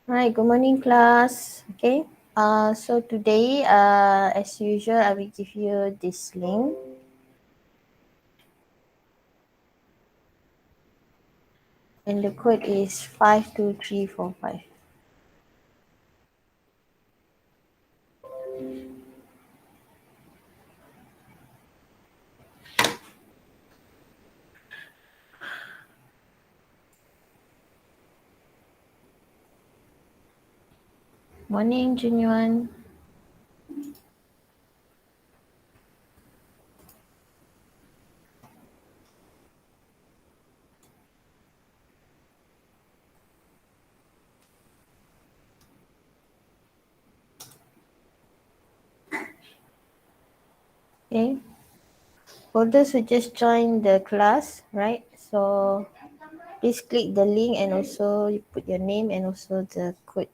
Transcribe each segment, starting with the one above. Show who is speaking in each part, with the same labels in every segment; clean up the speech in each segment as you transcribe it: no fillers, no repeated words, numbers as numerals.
Speaker 1: Hi, good morning, class. Okay. So today, as usual, I will give you this link. And the code is 52345. Morning, Junyuan. Okay. For those who just joined the class, right? So please click the link and also you put your name and also the code.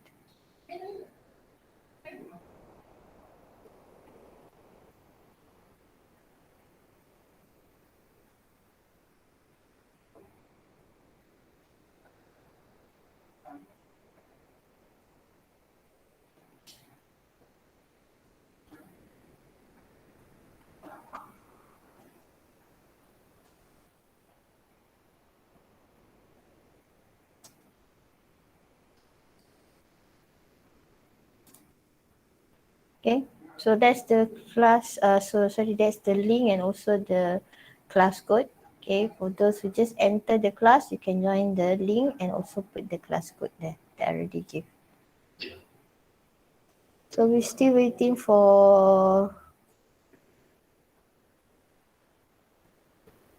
Speaker 1: Okay. So that's the class. Sorry, that's the link and also the class code. Okay. For those who just enter the class, you can join the link and also put the class code there that I already gave. So we're still waiting for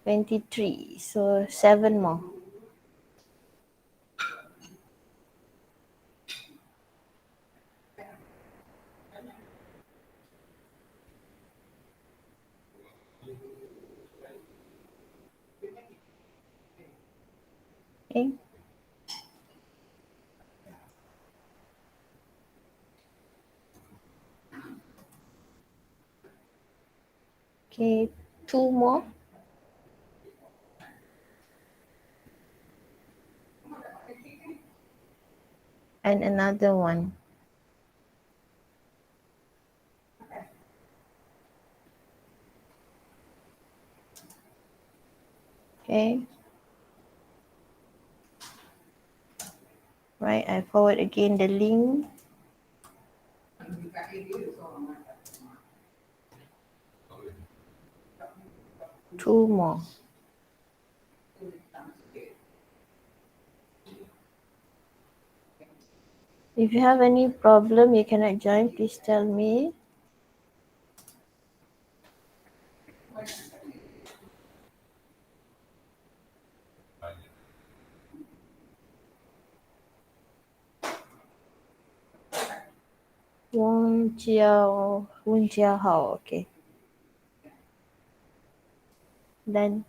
Speaker 1: 23. So 7 more. Okay. Okay. 2 more. And another one. Okay. Right. I forward again the link. 2 more. If you have any problem, you cannot join, please tell me. Wong Jiao Hao. Okay. Then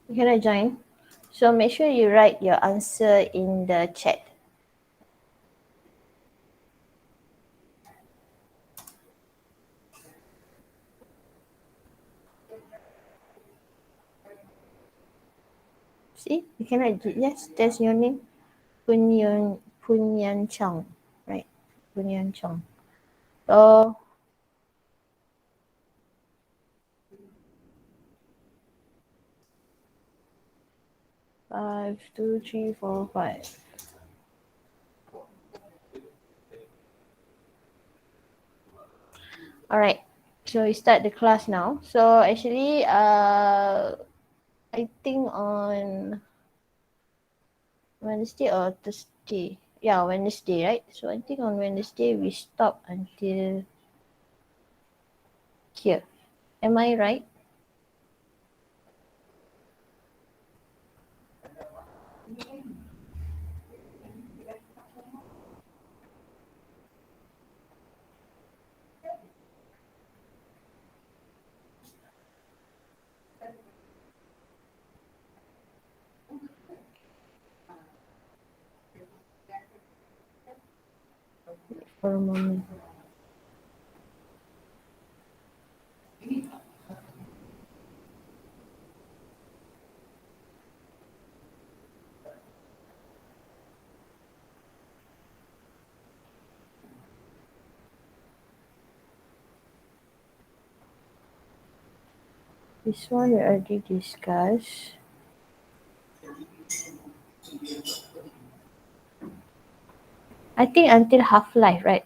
Speaker 1: you cannot join. So make sure you write your answer in the chat. See, you cannot. Yes, that's your name. Punyan Chong, right? Punyan Chong. So 52345. All right. So we start the class now. So actually, I think on Wednesday or Thursday. Yeah, Wednesday, right? So I think on Wednesday we stop until here. Am I right? for a moment. This one we already discussed. I think until half-life, right?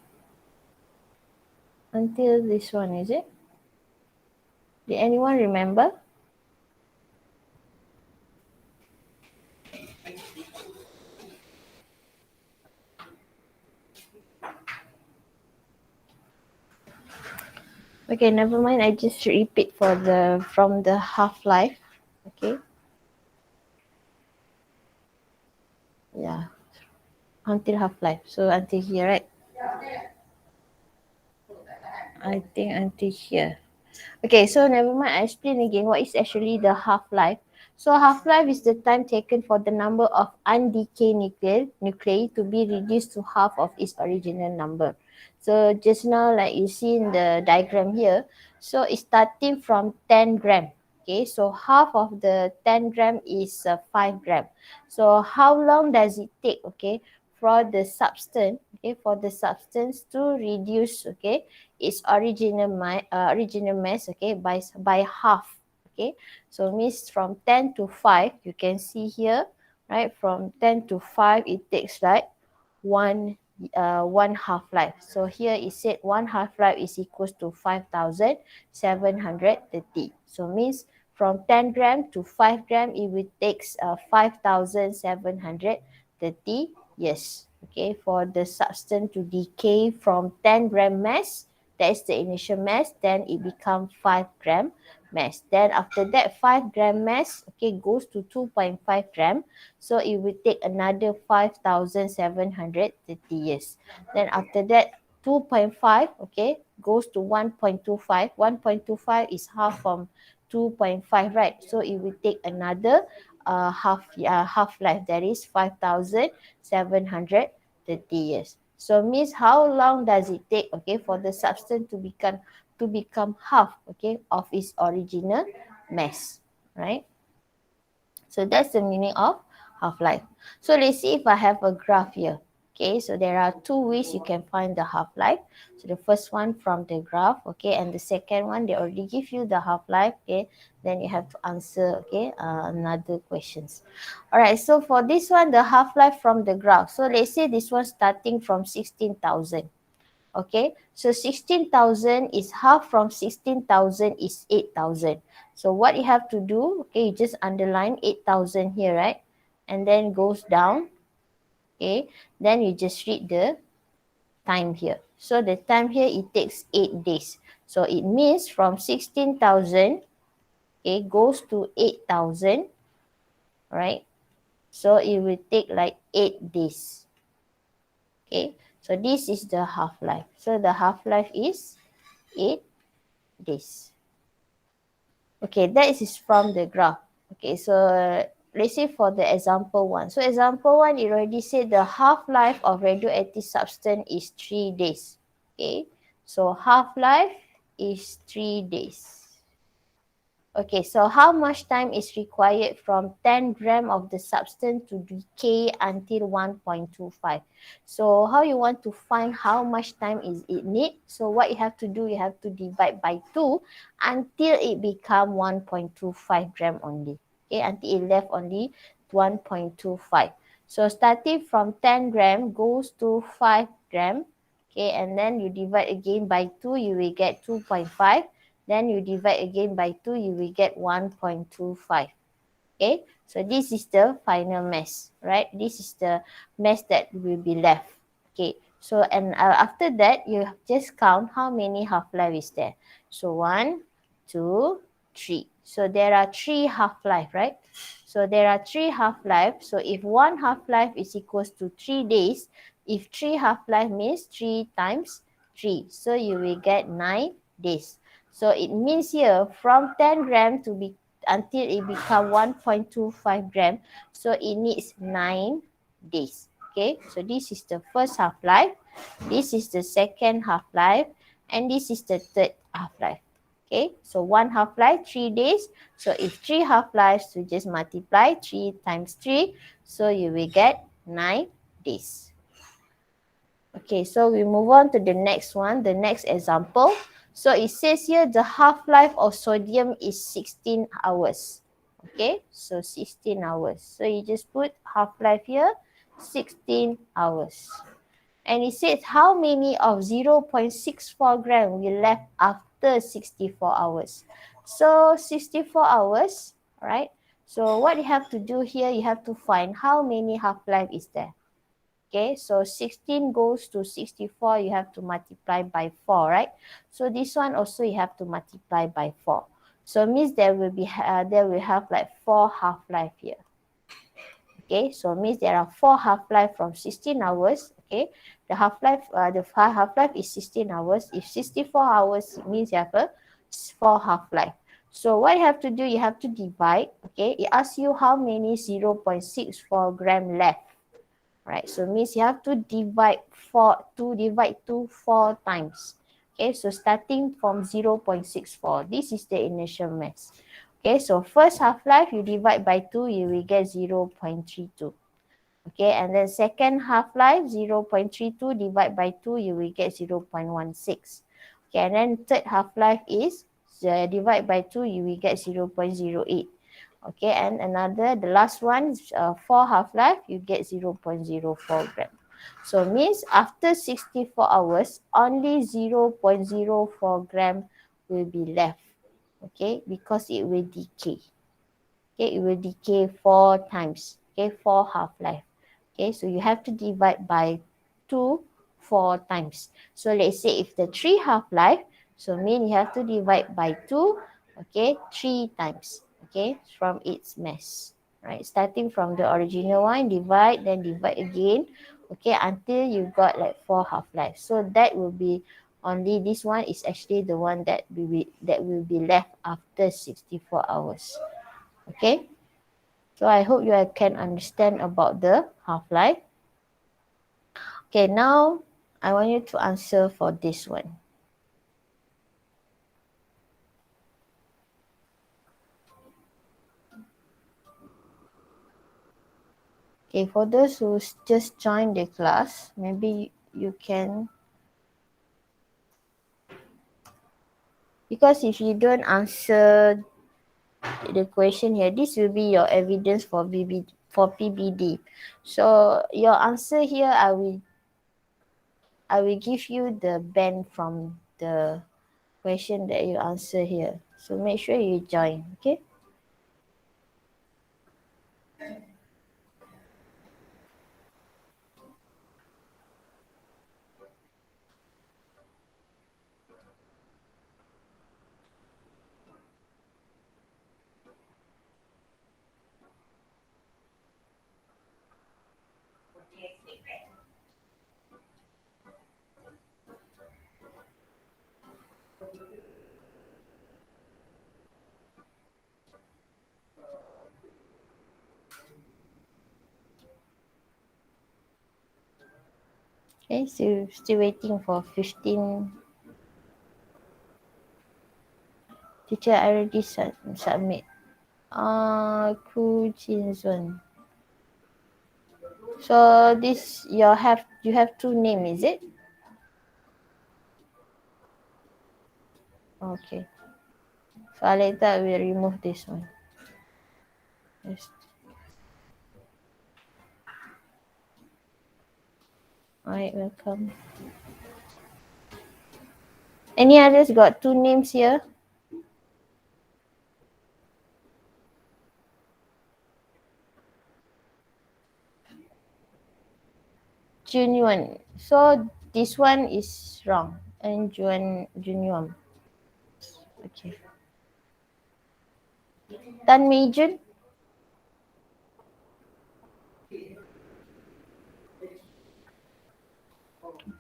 Speaker 1: Until this one, is it? Did anyone remember? Okay, never mind. I just repeat for the from the half-life. Okay. Yeah. Until half-life. So until here, right? I think until here. Okay, so never mind. I explain again what is actually the half-life. So half-life is the time taken for the number of undecayed nuclei to be reduced to half of its original number. So just now, like you see in the diagram here, so it's starting from 10 gram. Okay, so half of the 10 gram is 5 gram. So how long does it take? Okay, for the substance, okay, for the substance to reduce, okay, its original mass, okay, by half. Okay, so means from 10 to 5, you can see here, right? From 10 to 5, it takes like one one half life. So here it said one half life is equals to 5,730. So means from 10 gram to 5 gram, it will takes 5,730 years. Okay, for the substance to decay from 10 gram mass, that is the initial mass, then it becomes 5 gram mass. Then after that, 5 gram mass, okay, goes to 2.5 gram. So it will take another 5,730 years. Then after that, 2.5, okay, goes to 1.25. 1.25 is half from 2.5, right? So it will take another half life, that is 5,730 years. So means how long does it take, okay, for the substance to become half, okay, of its original mass, right? So that's the meaning of half-life. So let's see if I have a graph here. Okay, so there are two ways you can find the half-life. So the first one from the graph, okay, and the second one, they already give you the half-life, okay, then you have to answer, okay, another questions. All right, so for this one, the half-life from the graph. So let's say this one starting from 16,000. Okay, so 16,000 is half from 16,000 is 8,000. So what you have to do, okay, you just underline 8,000 here, right? And then goes down, okay, then you just read the time here. So the time here, it takes 8 days. So it means from 16,000, okay, goes to 8,000, right? So it will take like 8 days. Okay, so this is the half-life. So the half-life is 8 days. Okay, that is from the graph. Okay, so let's say for the example one. So example one, it already said the half-life of radioactive substance is 3 days. Okay, so half-life is 3 days. Okay, so how much time is required from 10 gram of the substance to decay until 1.25? So how you want to find how much time is it need? So what you have to do, you have to divide by 2 until it become 1.25 gram only. Okay, until it left only 1.25. So starting from 10 gram goes to 5 gram. Okay, and then you divide again by 2, you will get 2.5. Then you divide again by 2, you will get 1.25. Okay, so this is the final mass, right? This is the mass that will be left. Okay, so and after that, you just count how many half-life is there. So 1, 2, 3. So there are 3 half-life, right? So there are 3 half-life. So if one half-life is equals to 3 days, if 3 half-life means 3 times 3. So you will get 9 days. So it means here from 10 gram to be until it become 1.25 gram. So it needs 9 days. Okay, so this is the first half-life, this is the second half-life, and this is the third half-life. Okay, so one half-life, 3 days. So if 3 half-lives, you just multiply 3 times 3. So you will get 9 days. Okay, so we move on to the next one, the next example. So it says here the half-life of sodium is 16 hours. Okay, so 16 hours. So you just put half-life here, 16 hours. And it says how many of 0.64 gram will left after 64 hours. So 64 hours, right? So what you have to do here, you have to find how many half-life is there. Okay, so 16 goes to 64, you have to multiply by 4, right? So this one also you have to multiply by 4. So means there will have like 4 half-life here. Okay, so means there are 4 half-life from 16 hours. Okay, the half-life is 16 hours. If 64 hours, it means you have a 4 half-life. So what you have to do, you have to divide. Okay, it asks you how many 0.64 gram left. Right, so means you have to divide 2 4 times. Okay, so starting from 0.64, this is the initial mass. Okay, so first half-life, you divide by 2, you will get 0.32. Okay, and then second half-life, 0.32 divide by 2, you will get 0.16. Okay, and then third half-life is divide by 2, you will get 0.08. Okay, and the last one, for half-life, you get 0.04 gram. So means after 64 hours, only 0.04 gram will be left. Okay, because it will decay. Okay, it will decay 4 times. Okay, 4 half-life. Okay, so you have to divide by 2 4 times. So let's say if the 3 half-life, so mean you have to divide by 2, okay, 3 times, okay, from its mass, right? Starting from the original one, divide, then divide again, okay, until you got like 4 half-life. So that will be only this one is actually the one that will be left after 64 hours. Okay, so I hope you can understand about the half-life. Okay, now I want you to answer for this one. Okay, for those who just joined the class, maybe you can, because if you don't answer the question here, this will be your evidence for PBD. So your answer here, I will give you the band from the question that you answer here. So make sure you join, okay? Okay, so still waiting for 15. Teacher, I already submit. Ku Chin Zun. So this you have two names, is it? Okay. So later we remove this one. Yes. Alright, welcome. Any others got two names here? Junyuan. So this one is wrong. And Junyuan. Okay. Tan Mei Jun.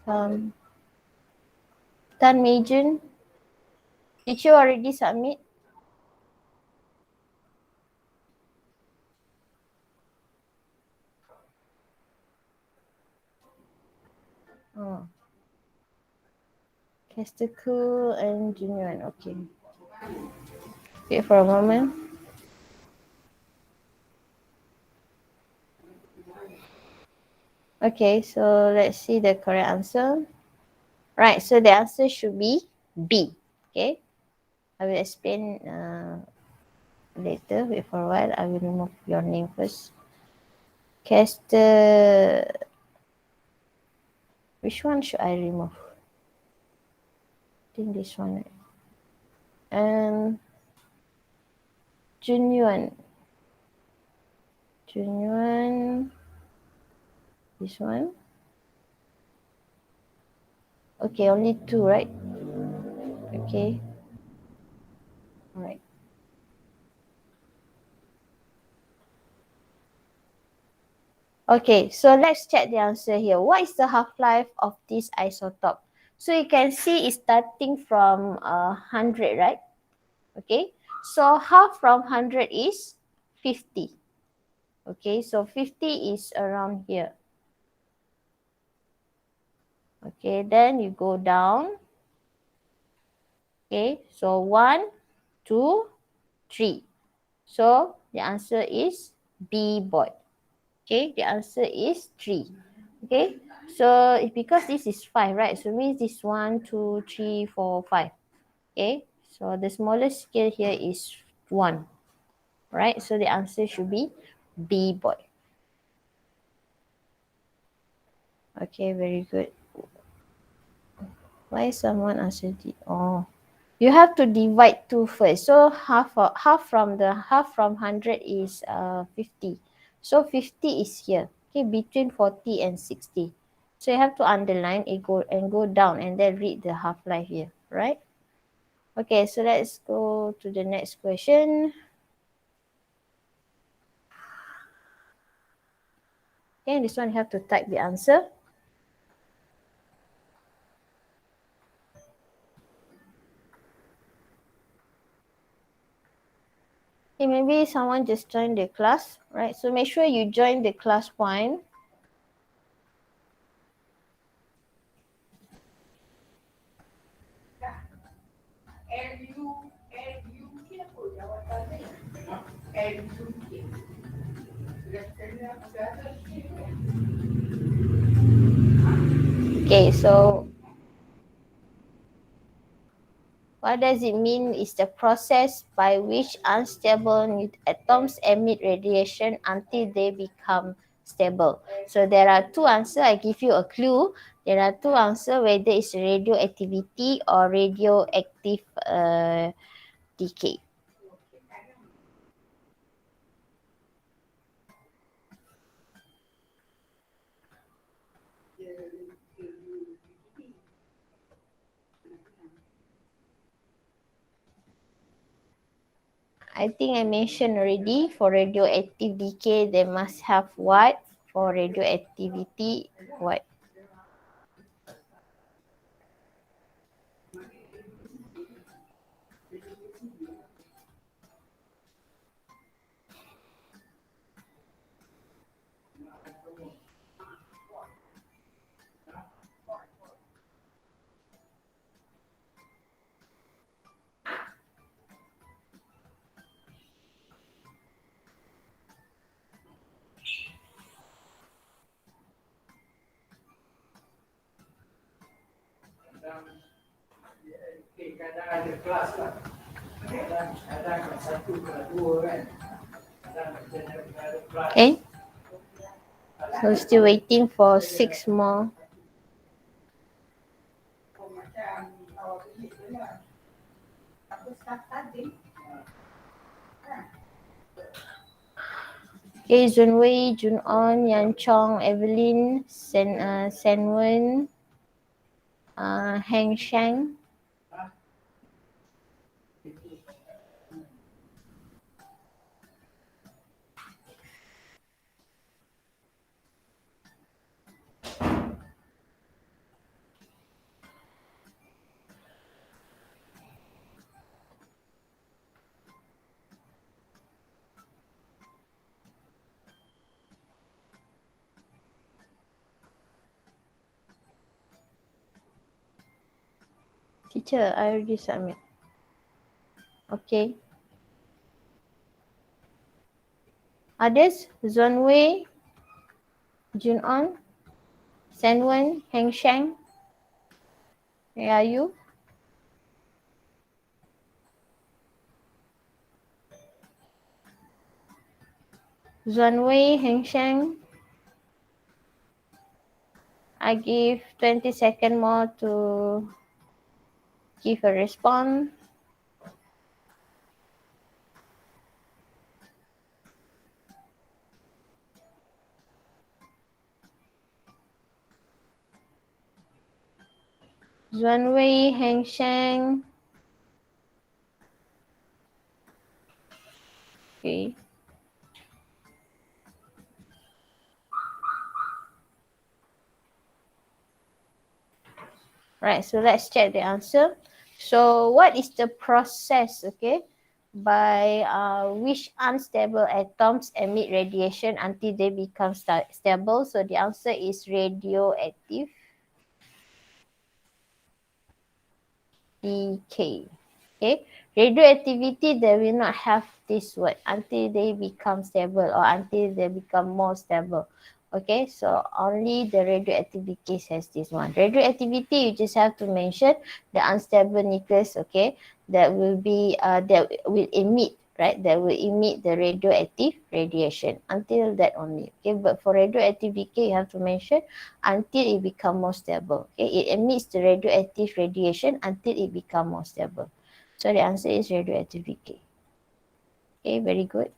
Speaker 1: Um, Tan Mei Jun. Did you already submit? Oh, Casticle and genuine. Okay. Wait for a moment. Okay, so let's see the correct answer. Right, so the answer should be B. Okay, I will explain later. Wait for a while. I will remove your name first. Caster. Which one should I remove? I think this one. And genuine. Genuine. This one. Okay, only two, right? Okay. All right. Okay, so let's check the answer here. What is the half-life of this isotope? So you can see it's starting from 100, right? Okay, so half from 100 is 50. Okay, so 50 is around here. Okay, then you go down. Okay, so 1, 2, 3. So the answer is B, boy. Okay, the answer is 3. Okay, so because this is 5, right? So means this 1, 2, 3, 4, 5. Okay, so the smallest scale here is 1. Right, so the answer should be B, boy. Okay, very good. Why someone answered it? Oh, you have to divide two first. So half from 100 is 50. So 50 is here. Okay, between 40 and 60. So you have to underline it, go down and then read the half life here, right? Okay, so let's go to the next question. Okay, this one you have to type the answer. Okay, maybe someone just joined the class, right? So make sure you join the class one. Okay, so what does it mean is the process by which unstable atoms emit radiation until they become stable. So there are two answers. I give you a clue. There are two answers, whether it's radioactivity or radioactive decay. I think I mentioned already, for radioactive decay, they must have what? For radioactivity, what? Okay, so still waiting for 6 more. Okay, Junwei, Junon, Yan Chong, Evelyn, Senwen, Heng Shang. Teacher, I already submit. Okay. Others? Zhonwei, Junon, Senwen, Hengsheng. Where are you? Zhonwei, Hengsheng. I give 20 seconds more to give a response. Zhonwei, Hengsheng. Okay. Right, so let's check the answer. So what is the process, okay, by which unstable atoms emit radiation until they become stable? So the answer is radioactive decay. Okay, radioactivity, they will not have this word until they become stable or until they become more stable. Okay, so only the radioactivity case has this one. Radioactivity, you just have to mention the unstable nucleus, okay, that will be that will emit, right, that will emit the radioactive radiation until that only. Okay, but for radioactive decay, you have to mention until it become more stable. Okay, it emits the radioactive radiation until it become more stable. So the answer is radioactive decay. Okay, very good.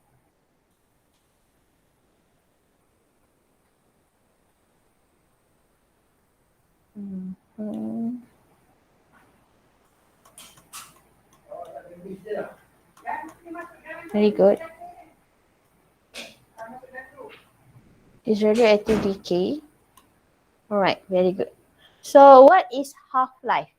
Speaker 1: Mm-hmm. Very good. Is radioactive decay. All right, very good. So what is half-life?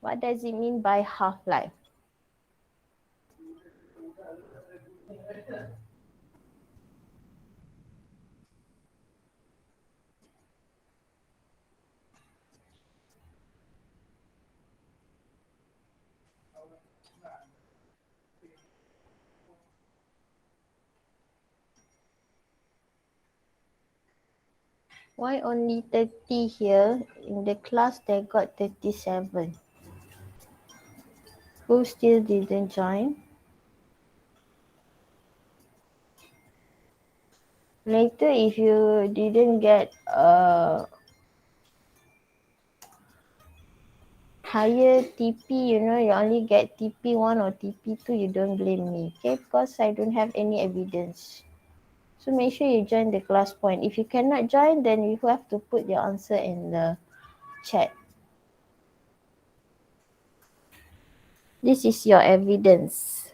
Speaker 1: What does it mean by half-life? Why only 30 here? In the class, they got 37. Who still didn't join? Later, if you didn't get higher TP, you know, you only get TP1 or TP2, you don't blame me, okay? Because I don't have any evidence. So make sure you join the class point. If you cannot join, then you have to put your answer in the chat. This is your evidence.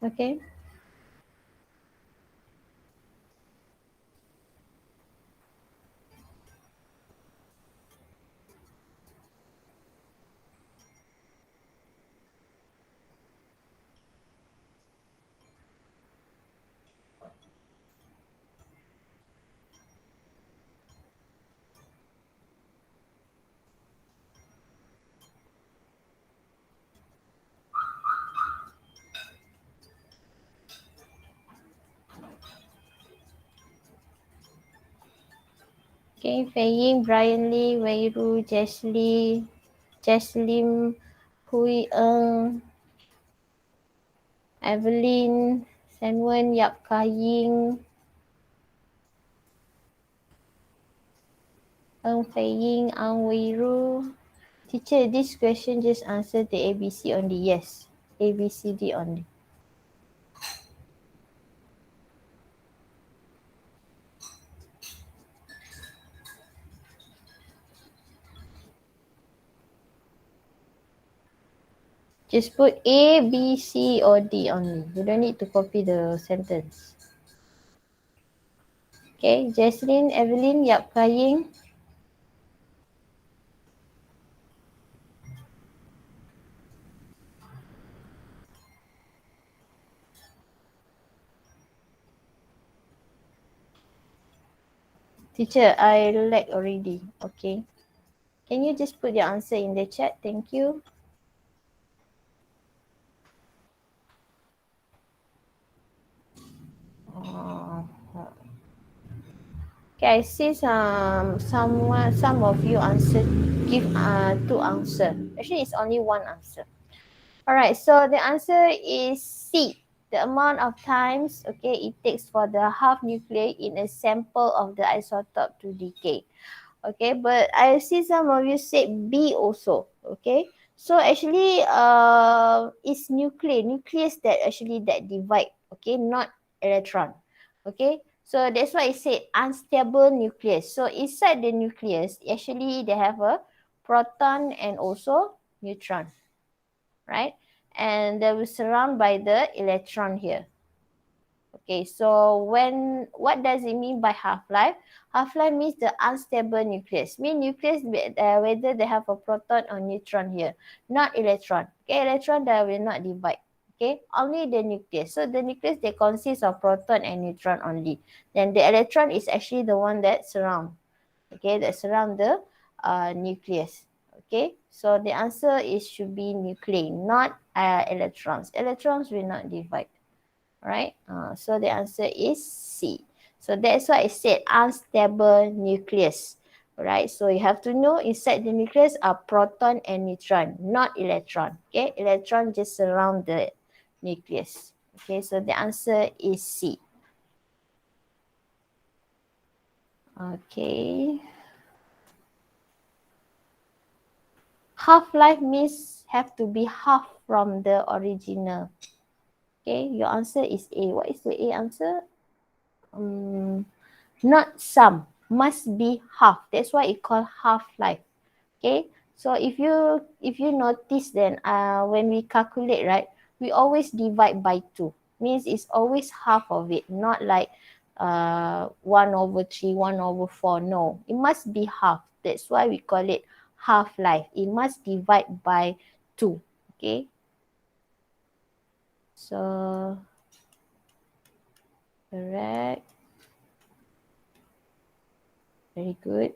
Speaker 1: Okay? Okay, Fei Ying, Brian Lee, Wei Ru, Jesly, Jeslim, Hui Eng, Evelyn, Senwen, Yap Ka Ying, Eng Fei Ying, Ang Wei Ru. Teacher, this question just answer the ABC only. Yes, ABCD only. Just put A, B, C or D only. You don't need to copy the sentence. Okay, Jesslyn, Evelyn, Yap Kaying. Teacher, I like already. Okay. Can you just put your answer in the chat? Thank you. Okay, I see some of you give two answer. Actually, it's only one answer. All right, so the answer is C. The amount of times, okay, it takes for the half nuclei in a sample of the isotope to decay. Okay, but I see some of you said B also. Okay, so actually it's nucleus that actually that divide, okay, not electron. Okay, so that's why I said unstable nucleus. So inside the nucleus actually they have a proton and also neutron, right? And they will surround by the electron here. Okay, so what does it mean by half-life? Half-life means the unstable nucleus. Mean nucleus whether they have a proton or neutron here, not electron. Okay, electron they will not divide. Okay, only the nucleus. So the nucleus they consist of proton and neutron only. Then the electron is actually the one that surround. Okay, that surround the nucleus. Okay, so the answer is should be nuclei, not electrons. Electrons will not divide. Right? So the answer is C. So that's why I said unstable nucleus. Right? So you have to know inside the nucleus are proton and neutron, not electron. Okay? Electron just surround the nucleus. Okay, so the answer is C. Okay. Half-life means have to be half from the original. Okay, your answer is A. What is the A answer? Not some, must be half. That's why it called half-life. Okay, so if you notice then when we calculate, right, we always divide by 2. Means it's always half of it, not like 1/3, 1/4. No, it must be half. That's why we call it half-life. It must divide by 2. Okay, so correct, very good.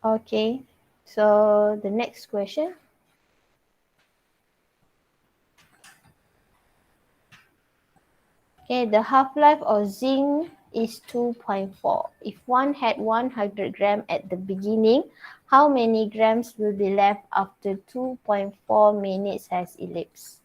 Speaker 1: Okay, so the next question. Okay, the half-life of zinc is 2.4. If one had 100 gram at the beginning, how many grams will be left after 2.4 minutes has elapsed?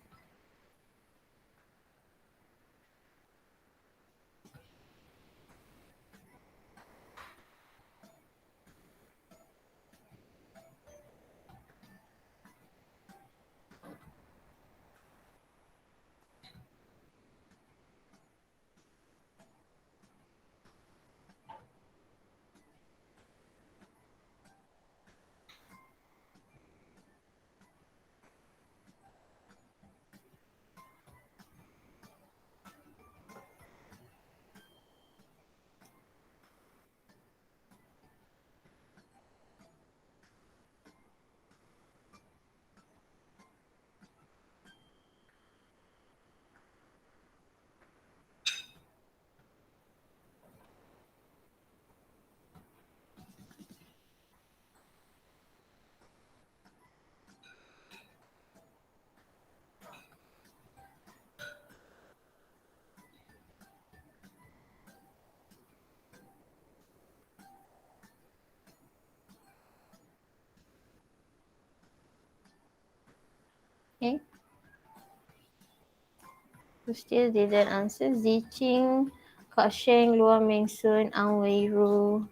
Speaker 1: Okay, who still didn't answer? Ziqing, Kok Sheng, Luar Meng Soon, Ang Wei Ru.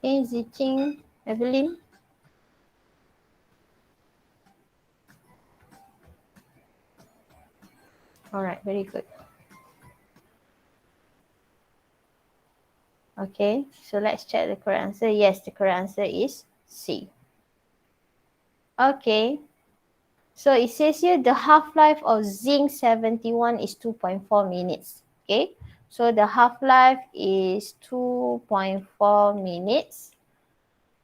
Speaker 1: Okay, Ziqing, Evelyn. All right, very good. Okay, so let's check the correct answer. Yes, the correct answer is C. Okay, so it says here the half-life of zinc 71 is 2.4 minutes. Okay, so the half-life is 2.4 minutes.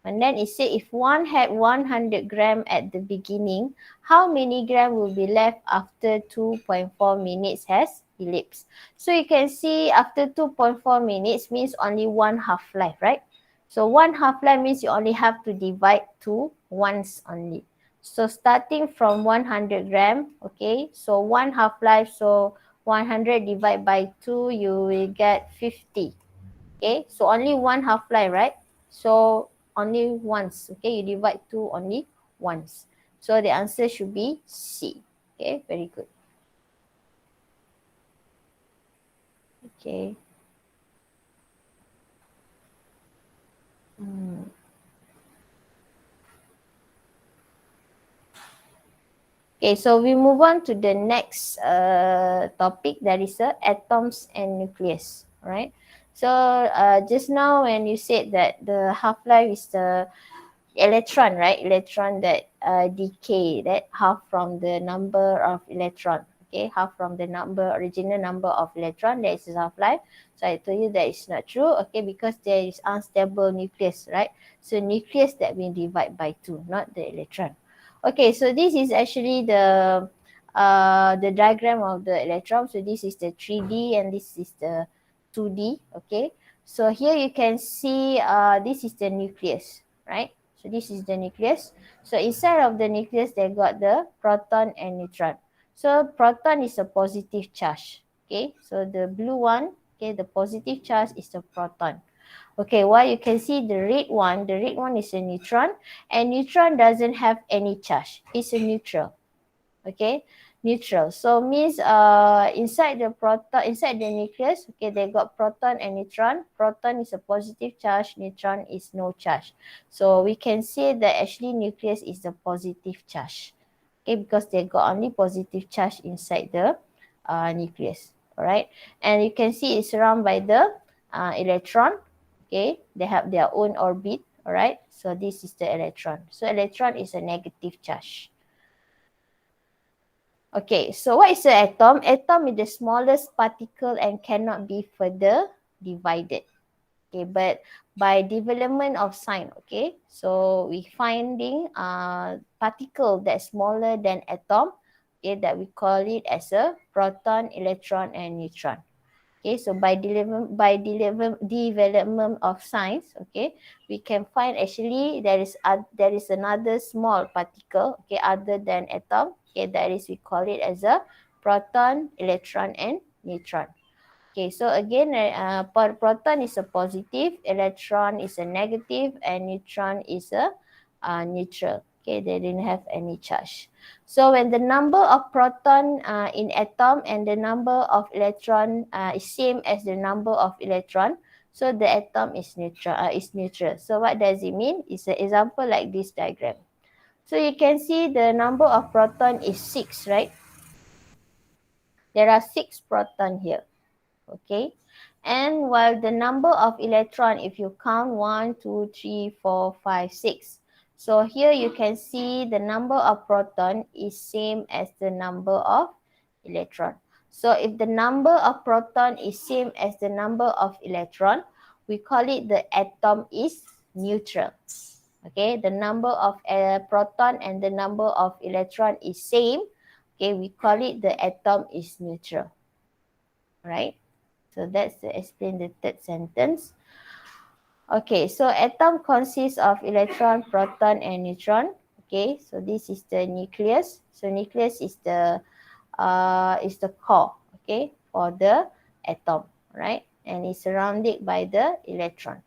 Speaker 1: And then it said if one had 100 gram at the beginning, how many gram will be left after 2.4 minutes has elapsed? So you can see after 2.4 minutes means only one half-life, right? So one half-life means you only have to divide two once only. So starting from 100 gram, okay, so one half-life, so 100 divided by 2, you will get 50. Okay, so only one half-life, right? So only once, okay, you divide two only once. So the answer should be C. Okay, very good. Okay. Hmm. Okay, so we move on to the next topic, that is atoms and nucleus. All right. So just now when you said that the half-life is the electron, right? Electron that decay, that half from the number of electron. Okay, half from the original number of electron, that is half-life. So I told you that is not true. Okay, because there is unstable nucleus, right? So nucleus that will divide by two, not the electron. Okay, so this is actually the diagram of the electron. So this is the 3D and this is the 2D. Okay, so here you can see this is the nucleus, right? So this is the nucleus. So inside of the nucleus, they got the proton and neutron. So proton is a positive charge. Okay, so the blue one, okay, the positive charge is the proton. Okay, while you can see the red one is a neutron, and neutron doesn't have any charge. It's a neutral. Okay, neutral. So means inside the nucleus, okay, they got proton and neutron. Proton is a positive charge, neutron is no charge. So we can say that actually nucleus is the positive charge. Okay, because they got only positive charge inside the nucleus. All right, and you can see it's surrounded by the electron. Okay, they have their own orbit. All right, so this is the electron. So electron is a negative charge. Okay, so what is an atom? Atom is the smallest particle and cannot be further divided. Okay, but by development of science, okay, so we finding particle that's smaller than atom, okay, that we call it as a proton, electron, and neutron. Okay, so development of science, okay, we can find actually there is another small particle, okay, other than atom, okay, that is we call it as a proton, electron, and neutron. Okay, so again, proton is a positive, electron is a negative, and neutron is a neutral. Okay, they didn't have any charge. So when the number of proton in atom and the number of electron is same as the number of electron, so the atom is neutral. So what does it mean? It's an example like this diagram. So you can see the number of proton is 6, right? There are 6 proton here. Okay, and while the number of electron, if you count 1 2 3 4 5 6, so here you can see the number of proton is same as the number of electron. So if the number of proton is same as the number of electron, we call it the atom is neutral. Okay, the number of proton and the number of electron is same, okay, we call it the atom is neutral. Right, so that's to explain the third sentence. Okay, so atom consists of electron, proton, and neutron. Okay, so this is the nucleus. So nucleus is the core, okay, for the atom, right? And it's surrounded by the electron.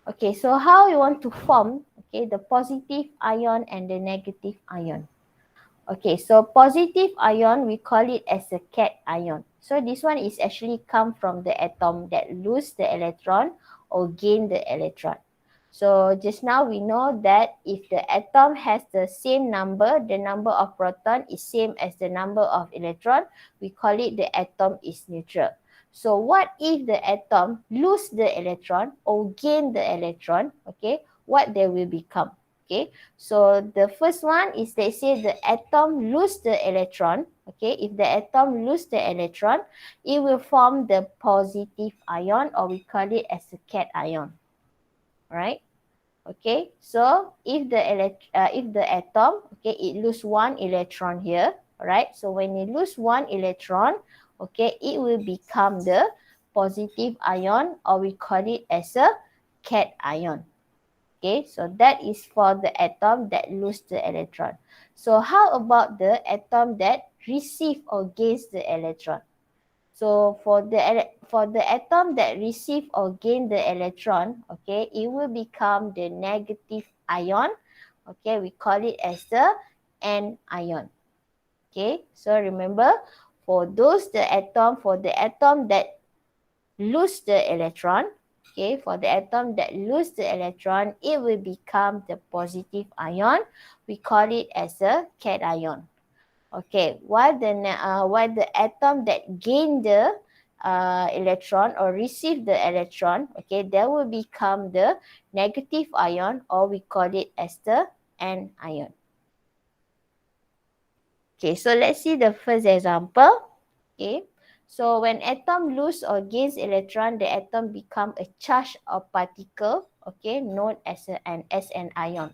Speaker 1: Okay, so how you want to form, okay, the positive ion and the negative ion. Okay, so positive ion, we call it as a cation. So this one is actually come from the atom that lose the electron or gain the electron. So just now we know that if the atom has the same number, the number of proton is same as the number of electron, we call it the atom is neutral. So what if the atom lose the electron or gain the electron? Okay, what they will become? Okay, so the first one is, they say the atom lose the electron. Okay, if the atom lose the electron, it will form the positive ion, or we call it as a cation. Right? Okay, so if the atom, okay, it lose one electron here. Right? So when it lose one electron, okay, it will become the positive ion, or we call it as a cation. Okay, so that is for the atom that lose the electron. So how about the atom that receive or gains the electron? So for the atom that receive or gain the electron, okay, it will become the negative ion. Okay, we call it as the anion. Okay, so remember, for the atom that lose the electron, okay, for the atom that lose the electron, it will become the positive ion. We call it as a cation. Okay, while the atom that gain the electron or receive the electron, okay, that will become the negative ion, or we call it as the anion. Okay, so let's see the first example. Okay, so when atom lose or gains electron, the atom become a charge or particle, okay, known as an ion.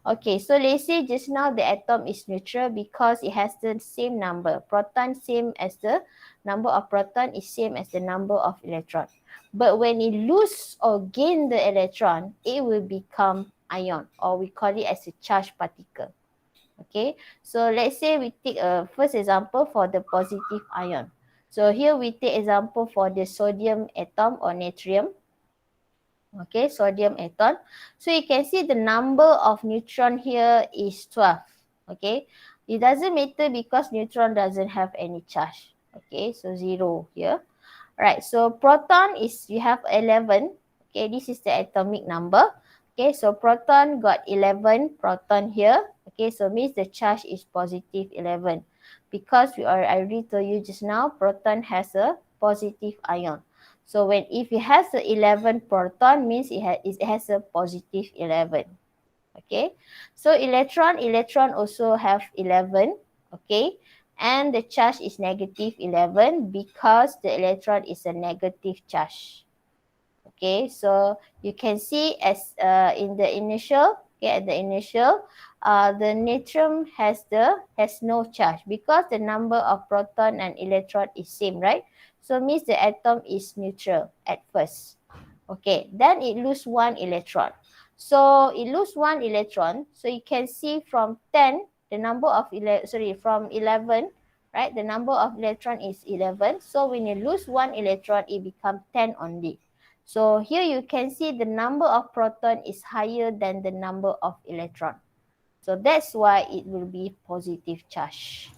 Speaker 1: Okay, so let's say just now the atom is neutral because it has the same number. Proton same as the number of proton is same as the number of electron. But when it lose or gain the electron, it will become ion, or we call it as a charged particle. Okay, so let's say we take a first example for the positive ion. So here we take example for the sodium atom or natrium. Okay, sodium atom. So you can see the number of neutron here is 12. Okay, it doesn't matter because neutron doesn't have any charge. Okay, so 0 here. Right, so proton is, you have 11. Okay, this is the atomic number. Okay, so proton got 11 proton here. Okay, so means the charge is positive 11. Because I already told you just now, proton has a positive ion. So if it has a 11 proton, means it has a positive 11. Okay, so electron also have 11. Okay, and the charge is negative 11 because the electron is a negative charge. Okay, so you can see as in the initial, okay, at the initial, the natrium has no charge because the number of proton and electron is same, right? So means the atom is neutral at first. Okay, then it lose one electron. So it lose one electron. So you can see from 10, the number of from 11, right? The number of electron is 11. So when you lose one electron, it becomes 10 only. So here you can see the number of proton is higher than the number of electron. So that's why it will be positive charge.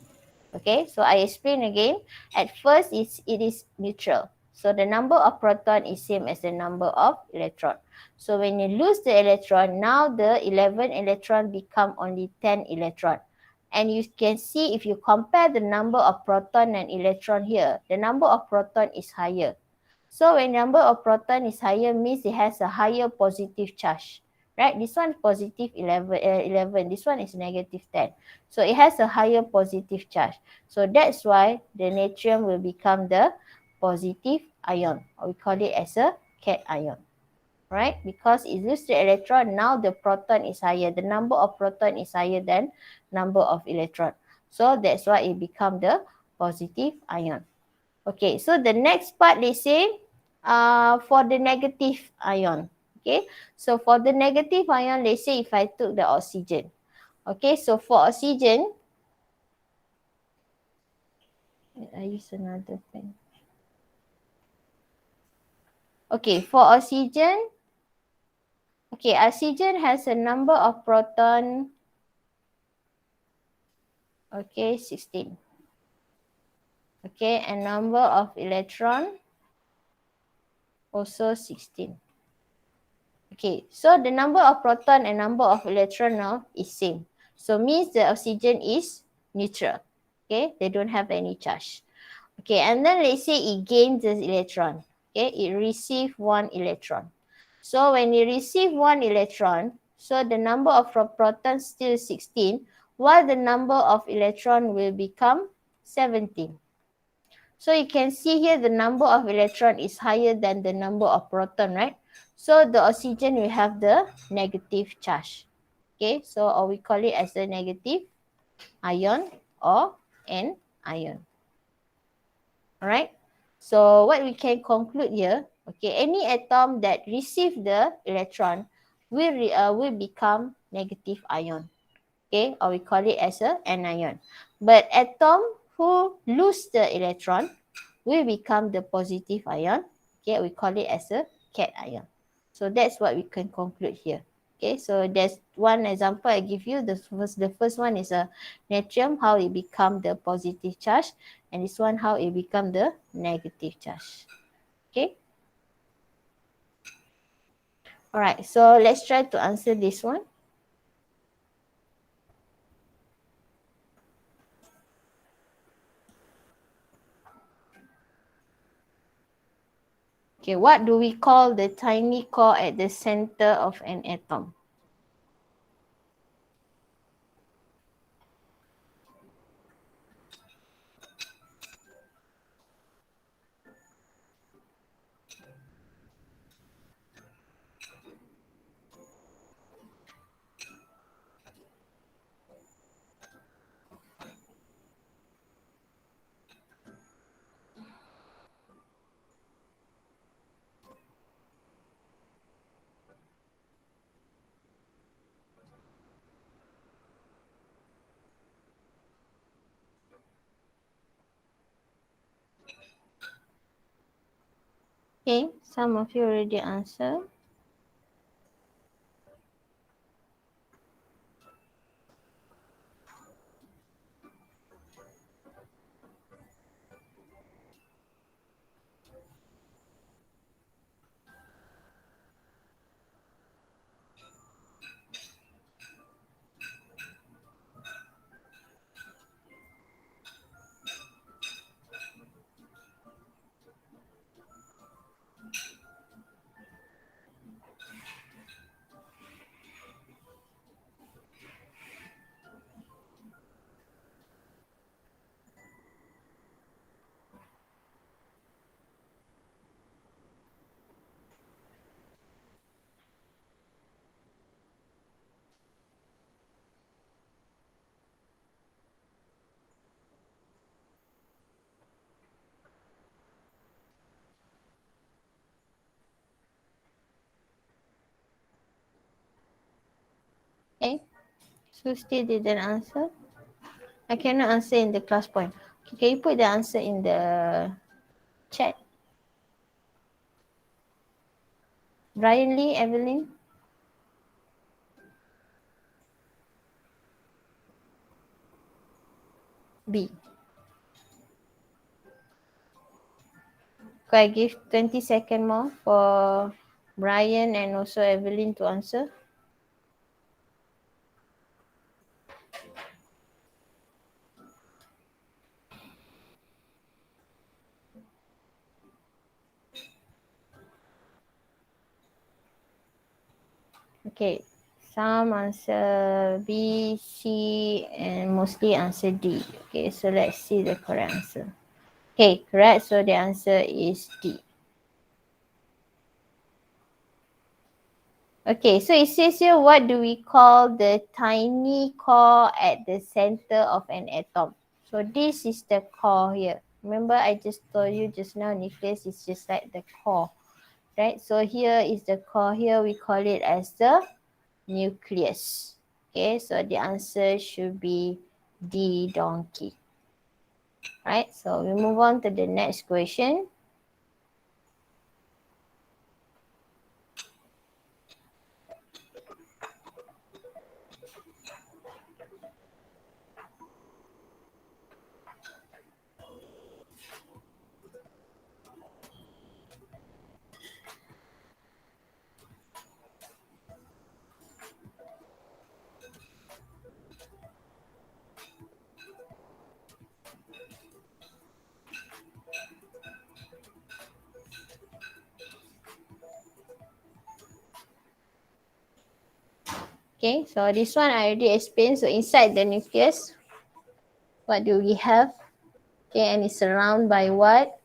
Speaker 1: Okay, so I explain again. At first, it is neutral. So the number of proton is same as the number of electron. So when you lose the electron, now the 11 electron become only 10 electron. And you can see if you compare the number of proton and electron here, the number of proton is higher. So when number of proton is higher, means it has a higher positive charge. Right? This one is positive 11. This one is negative 10. So it has a higher positive charge. So that's why the natrium will become the positive ion. Or we call it as a cation. Right? Because it loses the electron, now the proton is higher. The number of proton is higher than number of electron. So that's why it become the positive ion. Okay, so the next part they say for the negative ion. Okay, so for the negative ion, let's say if I took the oxygen. Okay, so for oxygen, I use another pen. Okay, for oxygen, okay, oxygen has a number of proton. okay, 16. Okay, and number of electron also 16. Okay, so the number of proton and number of electron now is same. So means the oxygen is neutral. Okay, they don't have any charge. Okay, and then let's say it gains the electron. Okay, it receive one electron. So when it receive one electron, so the number of protons still 16, while the number of electron will become 17. So you can see here the number of electron is higher than the number of proton, right? So the oxygen will have the negative charge. Okay, so or we call it as a negative ion or an ion. Alright. So what we can conclude here, okay, any atom that receive the electron will become negative ion. Okay, or we call it as a anion. But atom who lose the electron will become the positive ion. Okay, we call it as a cation. So that's what we can conclude here. Okay, so there's one example I give you. The first one is a natrium, how it become the positive charge, and this one how it become the negative charge. Okay. All right, so let's try to answer this one. Okay, what do we call the tiny core at the center of an atom? Okay, some of you already answered. Okay, so still didn't answer. I cannot answer in the class point. Okay, can you put the answer in the chat? Brian Lee, Evelyn? B. Could I give 20 seconds more for Brian and also Evelyn to answer? Okay, some answer B, C, and mostly answer D. Okay, so let's see the correct answer. Okay, correct. So the answer is D. Okay, so it says here, what do we call the tiny core at the center of an atom? So this is the core here. Remember, I just told you just now, nucleus is just like the core, right? So here is the core here. We call it as the nucleus. Okay, so the answer should be D, donkey. Right, so we move on to the next question. Okay, so this one I already explained. So inside the nucleus, what do we have? Okay, and it's surrounded by what?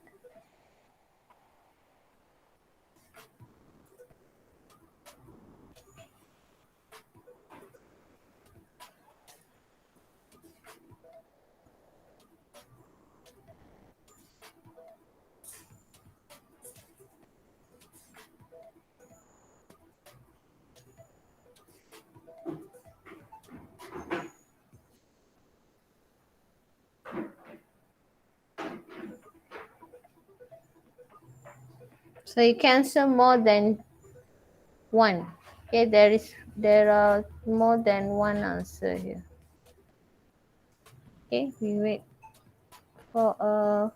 Speaker 1: So you can answer more than one. Okay, there are more than one answer here. Okay, we wait for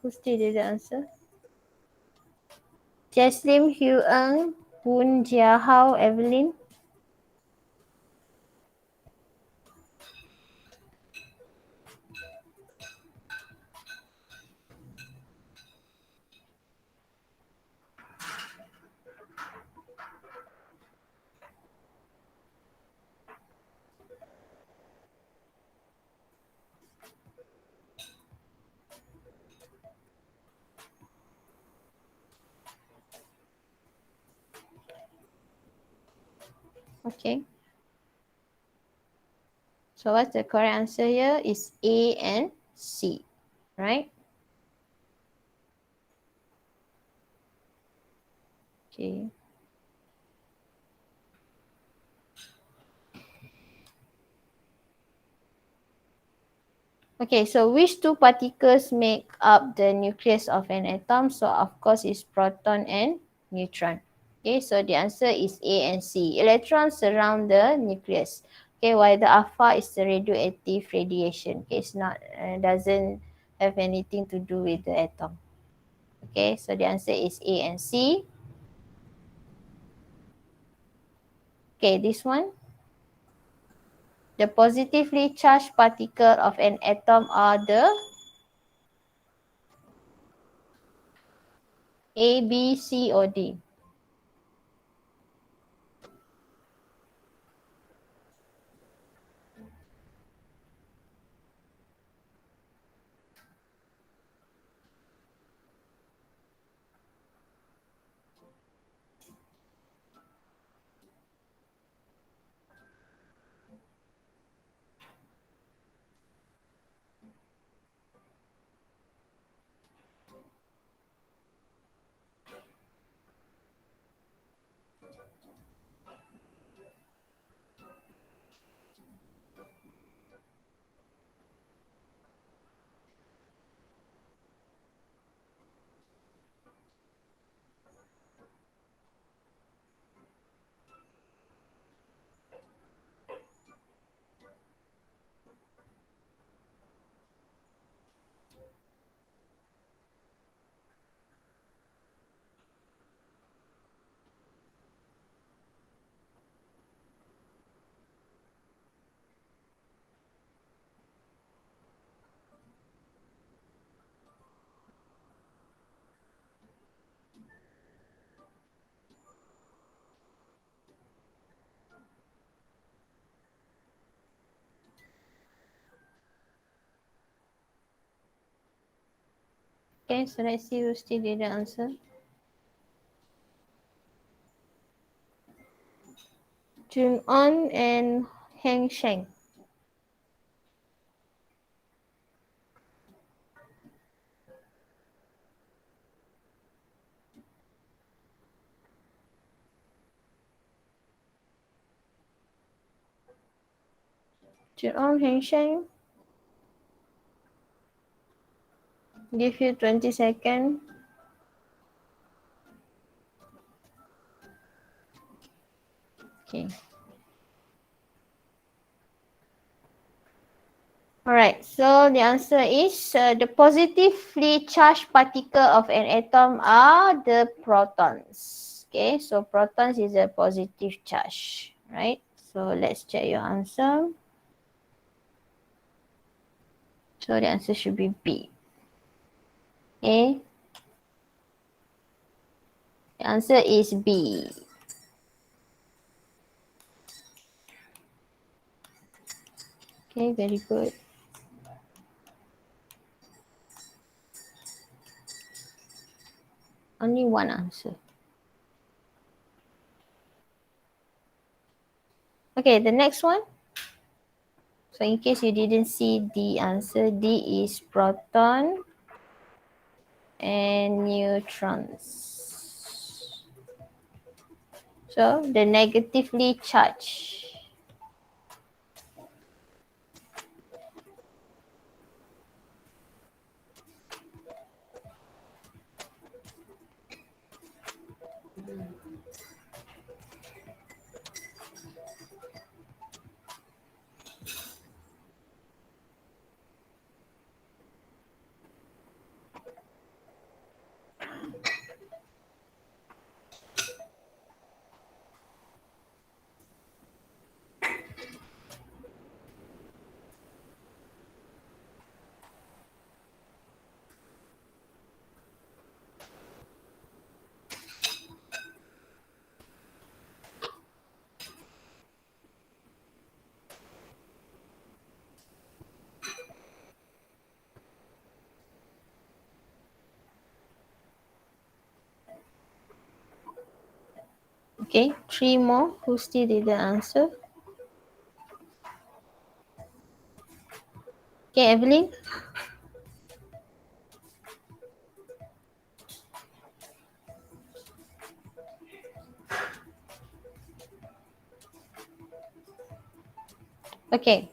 Speaker 1: who still did the answer? Jaslim, Hugh Eng, Woon Jia Hao, Evelyn. Okay. So what's the correct answer here? Is A and C, right? Okay. Okay, so which two particles make up the nucleus of an atom? So of course it's proton and neutron. Okay, so the answer is A and C. Electrons surround the nucleus. Okay, while the alpha is the radioactive radiation. Okay, it's not doesn't have anything to do with the atom. Okay, so the answer is A and C. Okay, this one. The positively charged particle of an atom are the A, B, C, or D. Okay, so let's see who still didn't answer. Jun On and Heng Sheng. Jun On, Heng Sheng. Give you 20 seconds. Okay. Alright, so the answer is the positively charged particle of an atom are the protons. Okay, so protons is a positive charge, right? So let's check your answer. So the answer should be B. Okay, the answer is B. Okay, very good. Only one answer. Okay, the next one. So in case you didn't see the answer, D is proton and neutrons. So the negatively charged. Okay, three more. Who still didn't answer? Okay, Evelyn. Okay.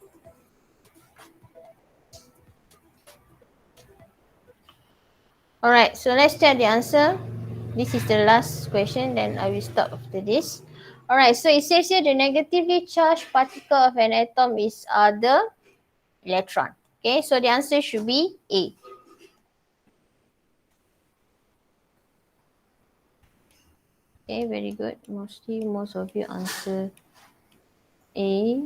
Speaker 1: All right. So let's check the answer. This is the last question. Then I will stop after this. All right. So it says here the negatively charged particle of an atom is the electron. Okay. So the answer should be A. Okay. Very good. Most of you answer A.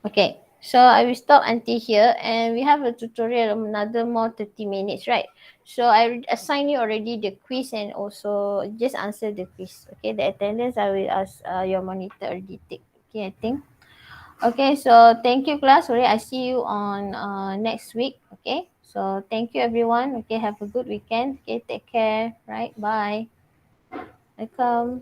Speaker 1: Okay, so I will stop until here and we have a tutorial another more 30 minutes, right? So I assign you already the quiz and also just answer the quiz. Okay, the attendance I will ask your monitor already take. Okay, I think. Okay, so thank you class. Sorry, I see you on next week. Okay, so thank you everyone. Okay, have a good weekend. Okay, take care. Right, bye. Welcome.